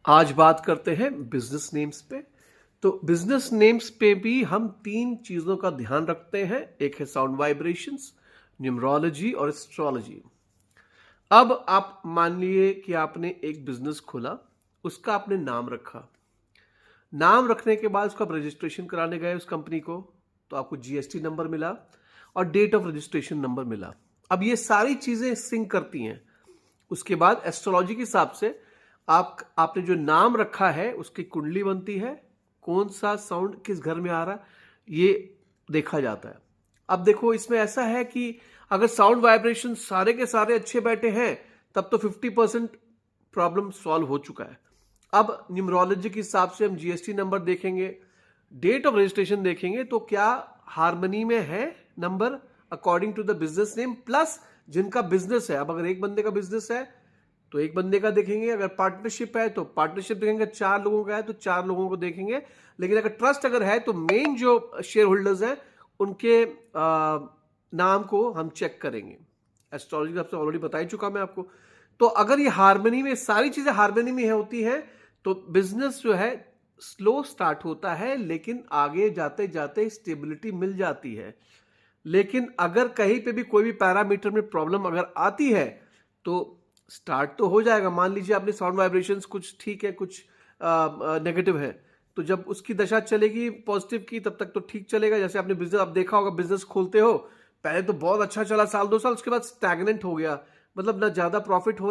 आज बात करते हैं बिजनेस नेम्स पे। तो बिजनेस नेम्स पे भी हम तीन चीजों का ध्यान रखते हैं। एक है साउंड वाइब्रेशंस, न्यूमरोलॉजी और एस्ट्रोलॉजी। अब आप मान लिए कि आपने एक बिजनेस खोला, उसका आपने नाम रखा। नाम रखने के बाद उसका रजिस्ट्रेशन कराने गए उस कंपनी को, तो आपको जीएसटी नंबर मिला और डेट ऑफ रजिस्ट्रेशन नंबर मिला। अब ये सारी चीजें सिंक करती हैं। उसके बाद एस्ट्रोलॉजी के हिसाब से आपने जो नाम रखा है उसकी कुंडली बनती है, कौन सा साउंड किस घर में आ रहा है ये देखा जाता है। अब देखो, इसमें ऐसा है कि अगर साउंड वाइब्रेशन सारे के सारे अच्छे बैठे हैं तब तो 50% प्रॉब्लम सॉल्व हो चुका है। अब न्यूमरोलॉजी के हिसाब से हम जीएसटी नंबर देखेंगे, डेट ऑफ रजिस्ट्रेशन देखेंगे, तो क्या हार्मनी में है number according to the business name, plus जिनका बिजनेस है। अब अगर एक बंदे का बिजनेस है तो एक बंदे का देखेंगे, अगर पार्टनरशिप है तो पार्टनरशिप देखेंगे, 4 लोगों का है तो 4 लोगों को देखेंगे। लेकिन अगर ट्रस्ट अगर है तो मेन जो शेयर होल्डर्स हैं उनके नाम को हम चेक करेंगे। एस्ट्रोलॉजी आपसे ऑलरेडी बता ही चुका मैं आपको। तो अगर ये हार्मनी में, सारी चीजें हार्मनी में होती हैं तो बिजनेस जो है स्लो स्टार्ट होता है, लेकिन आगे जाते जाते स्टेबिलिटी मिल जाती है। लेकिन अगर कहीं पे भी कोई भी पैरामीटर में प्रॉब्लम अगर आती है तो स्टार्ट तो हो जाएगा। मान लीजिए आपने साउंड वाइब्रेशंस कुछ ठीक है, कुछ नेगेटिव है, तो जब उसकी दशा चलेगी पॉजिटिव की तब तक तो ठीक चलेगा। जैसे आपने बिजनेस, आप देखा होगा, बिजनेस खोलते हो, पहले तो बहुत अच्छा चला साल 2 साल, उसके बाद स्टैग्नेंट हो गया, मतलब ना ज्यादा प्रॉफिट हो